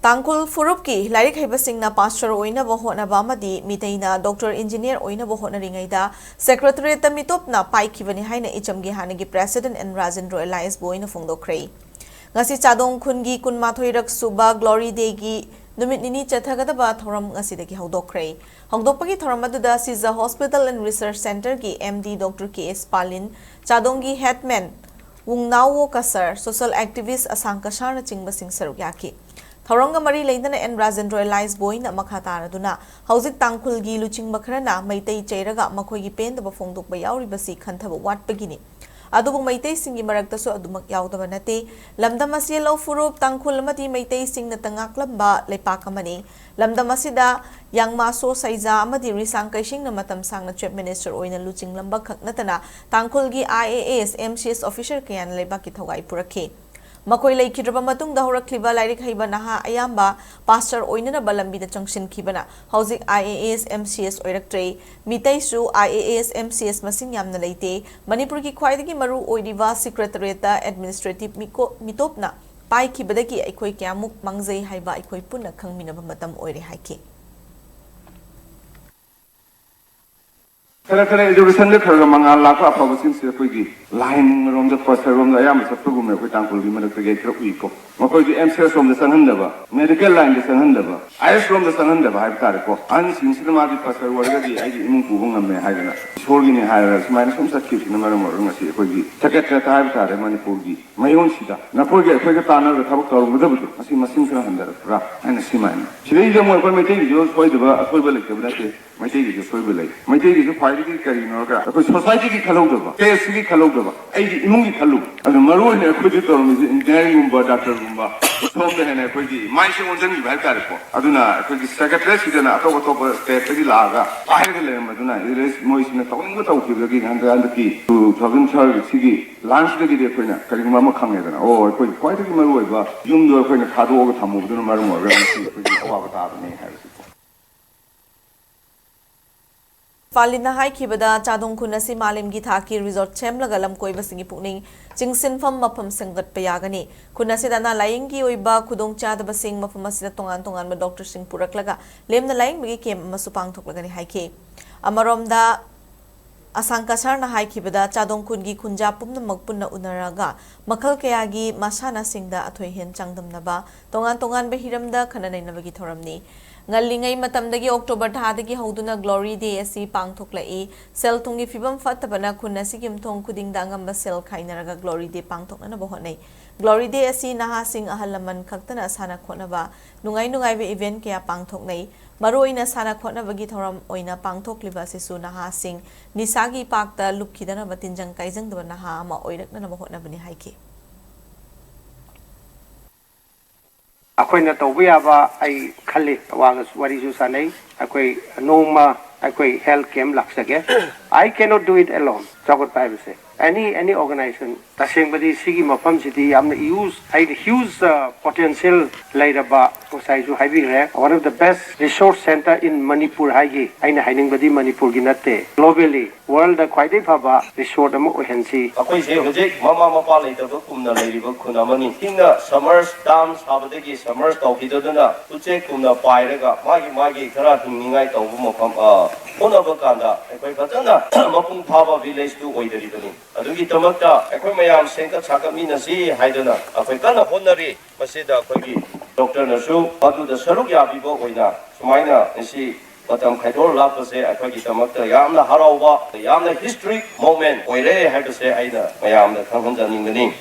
Tangkul Furupki, Larik Hebasingna Pastor Oinaba Hotnaba di Meetei Doctor Engineer Oinaba Hotnaringei Secretariat Mitopna Paikhibani Haina Ichamgi Hanagi President and Rajendro Elias Boyna Fungdokre. Ngasi Chadong Kungi Kun Mathoirak Suba Glory Degi Numit Nini Chathagadaba Thoram Ngasidaki Hogdokre. Hogdokpagi Thoramadu Siza Hospital and Research Center ki MD Dr. K.S. Palin, Chadongi Headman, Wungnawo Kasar, Social Activist Asankashana Chingbasing Sarugyaki. Thoronga Mari Laidana and Rajendro Elias Boyna Makataraduna, Hausit Tangkul Gi Luching Bakrana, Meetei Cheraga, Makogi Pen the Bafongduk Bayauri Basi Kantaba Wat Begini. Adubu Meetei Singi Maraktaso Adumak Yaudavanate, Lamdamasielo Furup, Tangkul Mati Meetei Sing the Tangaklamba, Lepakamani, Lamdamasida, Yang Maso Saiza, Amadi Risankashing, the Matam Sang Chief Minister Oina Luching Lamba Kaknatana, Tangkulgi IAS, MCS official Kayan Lebakitogai Purake. Makoi lay kidraba matung dahura kliba lairik haiba naha ayamba pastor oinana balambi da junction kibana housing IAS MCS oiraktre Meetei su IAS MCS masing yamna leite Manipur ki khwaidagi maru oiriba Secretariat administrative Mitopna Paikhibadagi aikoi kyamuk mangjai haiba aikoi punna khangminaba matam oire haike Education le khara mangal la ka apabasin se koi gi line rom the first room la yam sa pugum me koi tangkul gi manak ge kra ui ko makoi gi MCS rom the sanhan daba medical line the sanhan daba IS rom the sanhan daba hai tar ko an sin sin ma di first warga gi ai imung ku bung me hai na shor gi ne hai ra smai som sa ki na mar mor nga si koi gi Secretariat hai tar Manipur gi mayon sida na koi gi koi ga tana ga thabak tor mudab asi masin sa handar ra ana simai chiri ge mo ko me te jo soi daba koi ba le ke bra ke Meetei gi soi ba le Meetei gi phai gi kari no ga ko society gi khalo daba case gi khalo daba ai gi imung gi khalu adu maro ne ko ji tor mi engineering gumba doctor gumba so me ne ko gi mai se wonjan gi bhai tar ko aduna ko gi secretary si na to to state gi la ga ai gi le ma aduna ires moi sine to ngo to ki gi han ga ki to thogan char si gi lunch gi de ko na kari ma ma khang ne da o ko ko gi maro ba yum do ko na khado ga thamu du maro mo ga si ko gi awa ba ta ne ha Falina Hai Kibada, Chadong Kunasi Malim Githaki Resort Chemlagalam Koiba Singi Puning, Jingsin Fam Mapam Sangat Payagani, Kunasidana Laingi Oiba, Kudong Chadaba Sing Mafamasida Tongan Tongan, Dr. Singh Puraklaga, Lem the Laing became Masupang Toklagani Haike. Amaromda Asankasar na Hai Kibada, Chadong Kungi Kunjapum the Magpuna Unaraga, Makal Kayagi, Masana Singda Atoyhen Changdam Naba, Tongan Tongan Behiramda, Kananay Navagitoramni. Ngalingai matamdagi October thadagi hauduna Glory Day asi pangthoklai sel tungi fibam fatabana kunasi kimthong kuding dangamba sel khainaraga Glory Day pangthokna bohonai Glory Day asi naha sing ahalaman khaktana sana khonaba nungai be event kya pangthoknai maroina sana khona bagi thoram oina pangthokliba sisu naha sing nisagi pakta lupkhidana batinjang kaijang dana ha ma oirakna bohona bani haike Ako'y natawiyaba ay khali wagas warisu sanay ako'y noma ako'y health camp laksage I cannot do it alone jagot privacy any organization taseng badi sigi mapam city amna use I huge potential lairaba kosai ju haibire one of the best resource center in Manipur haigi aina haining badi Manipur ginate globally world da khwaidai phaba resort ama ohensi akoi se hojek mama mapa leitaba kumna leiriba khunamani tinna summers dams habadagi summers tawhidoduna uche kumna pairaga magi khara hinningai tawbu mafam onaba kanda akoi fatana mapung phaba village tu oidaribani adugi tamakta akoi mayam senka chakamina si haidana akoi kana honari masida akoi doctor nasu adu da saruk yabibo oina sumaina si Batam Kaidor Lapase, I forget the Mata Yam the Harawa, the Yam the historic moment, where they had to say, I am the Kangan in the name.